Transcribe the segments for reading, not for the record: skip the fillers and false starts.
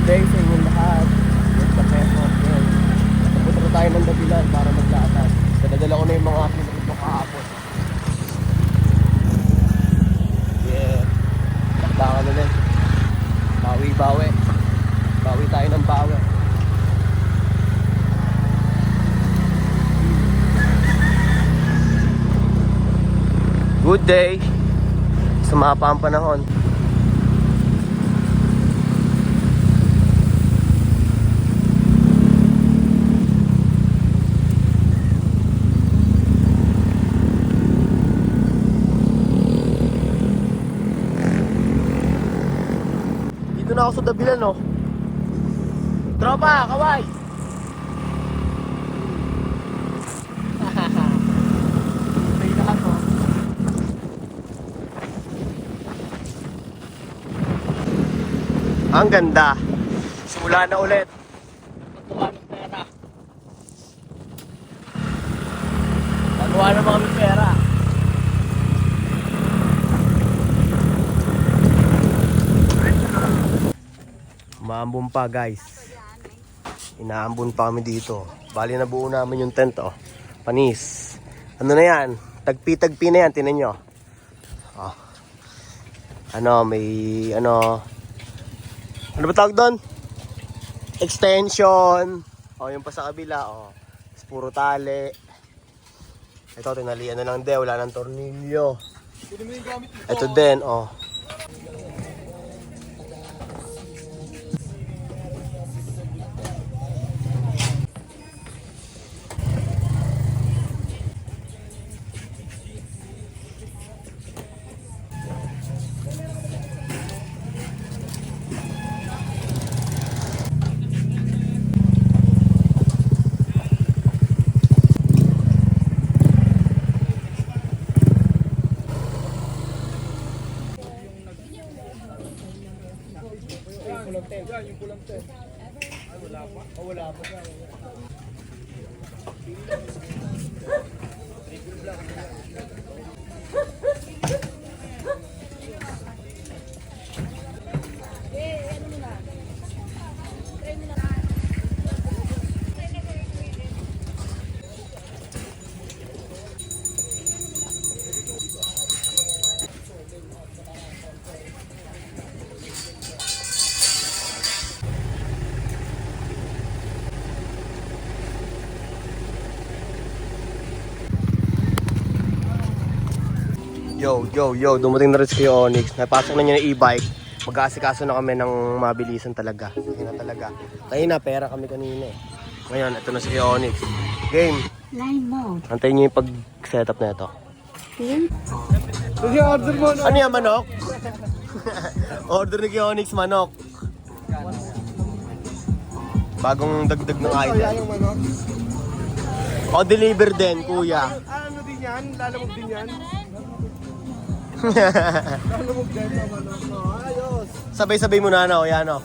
day sa inyong lahat. It's the effort din. Napunta na tayo ng Dapilan para maglatag. Dadala ko na yung mga pinagod ko kahapon. Yeah. Takdangan ulit. Bawi-bawi. Bawi tayo ng bawi. Good day. Sumapa ang panahon. Dito na ako sa Dapilan, no? Tropa, kaway! May na ako. Ang ganda. Simula na ulit. Natuwa ng pera. Natuwa na mga pera. Umaambon pa, guys. Inaambon pa kami dito. Bali na buo namin yung tent, oh. Panis. Ano na yan? Tagpi-tagpi na yan, tinan nyo. Oh. Ano, may ano ba tawag doon? Extension. Oh, yung pa sa kabila, oh. Puro tali. Ito, tinalian na lang din. Wala nang tornilyo. Ito din, oh. Yung kulang ten. Ay, wala pa. Oh, wala pa. Yo, dumating na rin si Onyx. Napasok na niya ng e-bike. Mag-aasikaso na kami ng mabilisan talaga. Sige na talaga. Kanina, pera kami kanina eh. Ngayon, ito na si Onyx. Game. Line mode. Antayin niyo yung pag-setup na ito. Ano yan, manok? Order ni Onyx, manok. Bagong dagdag ng item. O, deliver din, kuya. Ano din yan? Lalamog din yan? Ayos. Sabay-sabay mo na, ano, yan, o.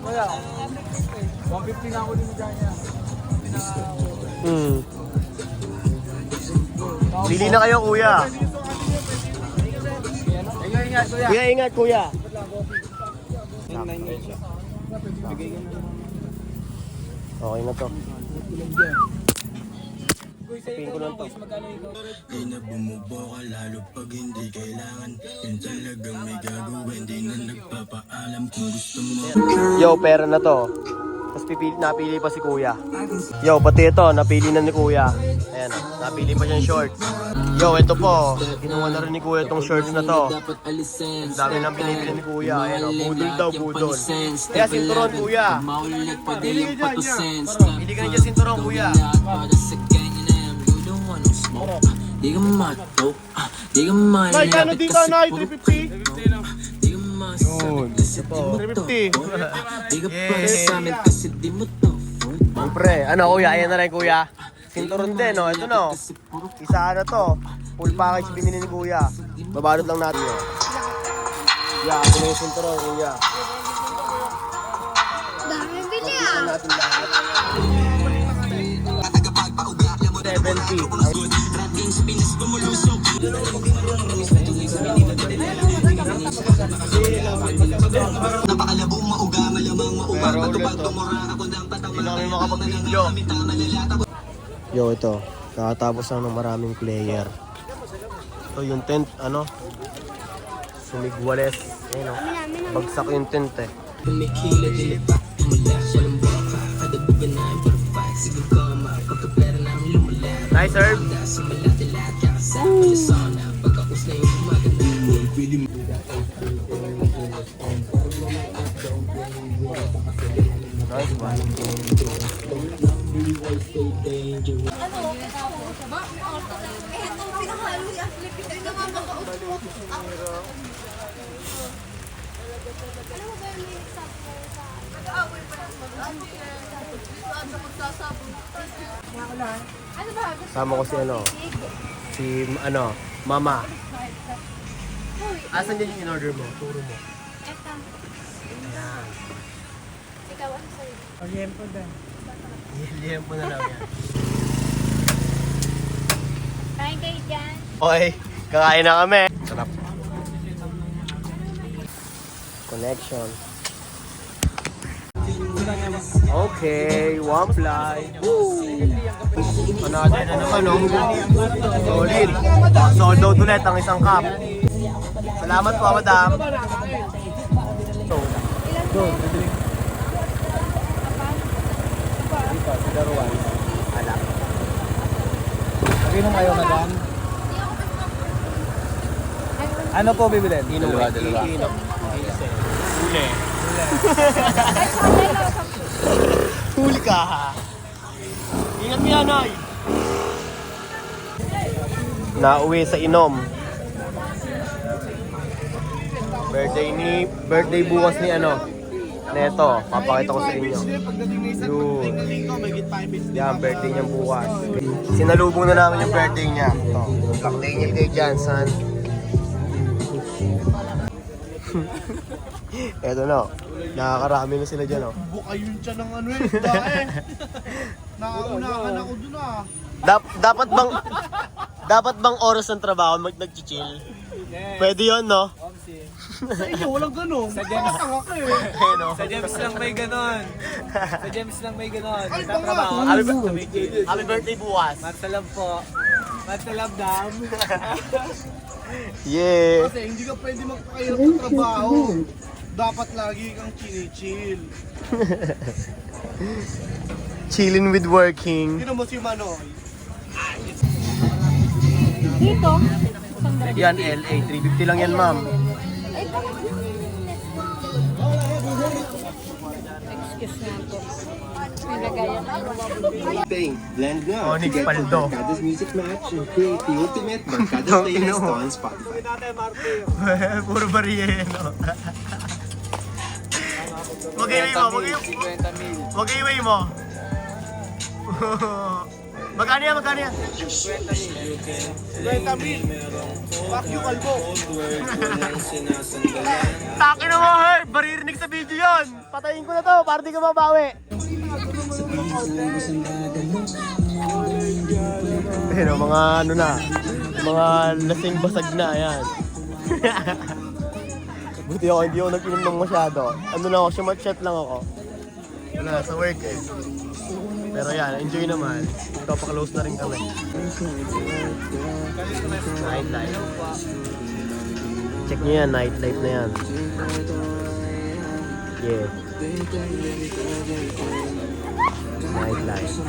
Kaya, 150 na ako din dyan niya. Pili na kayo, kuya. Ingat, kuya. Kuya, ingat, kuya. Okay na to. Sapin ko lang to. Di na bumubo ka lalo pag hindi kailangan. Yun talagang may gagawin. Di na nagpapaalam kung gusto mo. Yo, pera na to. Tapos napili pa si kuya. Yo, pati ito, napili na ni kuya. Ayan, napili pa siyang shorts. Yo, ito po. Kinuha na rin ni kuya itong shorts na to. Ang dami nang binibili ni kuya. Ayan, oh, budol daw, budol. Kaya sinturon, kuya. Pili ka na dyan sinturon, kuya. Di ka mato, di ka malapit. Nay, kano dito, Nay? 350? Di ka masabit kasi di mo to. 350. Di ka para sa amin kasi di mo to. Siyempre, ano kuya, ayan na rin kuya. Sinturon din, no? Ito no. Isa na to. Full package binili ni kuya. Babalot lang natin yun. Yeah, ito na yung sinturon, kuya. Dami bili ah. Natin lahat. 70. Napakalabong mauga, malamang mauma. Pero ulit Matupag to. tumura ako ng patama. Hindi na kami makapag-video. Yo, ito. Kakatapos lang ng maraming player. Ito yung tent, ano? Sumigwales. Ayun, no? Bagsak yung tent, eh. Kumikila, dilipa, mula, walang boka. Kadabugan na yung perfect. Sige koma, pagkapera namin lumala. Nice serve. Sumalati-lahat, kakasama na sana. Pagkakos na yung maganda. Pwede mo. Nice one. Sama ko si Mama. Asan din yung in-order mo? Turo mo. Ayan. Ikaw, ano sa'yo? Liempo na lang yan. Kain kayo dyan. Okay, kakain na kami. Sarap. Connection. Okay, one fly. Woo! Panatay na naman, no? Solid. Sold out ulit ang isang cup. Salamat po, madam. Ala. Inom kayo, madam? Ano po bibilin? Dalawa. Huli. Huli ka, ha? Ingat mo yan, Noy. Nauwi sa inom. Birthday bukas ni Neto, papakita ko sa inyo. Yun. Yan, birthday niya bukas. Sinalubong na namin yung birthday niya. Ito, Black Daniel kay Jansan. Eto na, nakakarami na sila dyan, oh. Buka yun siya ng ano eh, dahil. Nakaunakan ako dun ah. Dapat bang oras ng trabaho nag-chill? Pwede yun, no? Sa inyo, walang ganun. Sa Gems lang ako eh. Ayun, oh. Sa Gems lang may ganon. Sa Gems lang may ganon. Happy, Nagtatrabaho. happy birthday bukas. Martalam po. Martalam dam. Yeah. Kasi hindi ka pwede magpakahirap sa trabaho. Dapat lagi kang chill. Chilling with working. Sino mo si Manoy? Dito? Yan, LA. 350 lang yan, ma'am. Ay, bakit? Excuse na po. Nilagayan. Blend now. Onyx Paldo. Barkada's Music Match and create the ultimate Barkada's Don't playlist know. on Spotify. Puro bariya, no? Mag-iway mo, mag-iway mo. Magkano yan? 20,000. Fuck you, kalbo. Takin na mo, Herb! Maririnig sa video yun! Patayin ko na to, para di ka mabawi. Pero mga ano na, mga lasing basag na, yan. Buti ako, hindi ako nag-inom ng masyado. Ano lang ako, sumat-chat lang ako. Wala, sa work eh. Pero yan, enjoy naman. Ito, pa-close na rin kami. Nightlife. Check nyo yan, nightlife na yan. Yeah. Nightlife.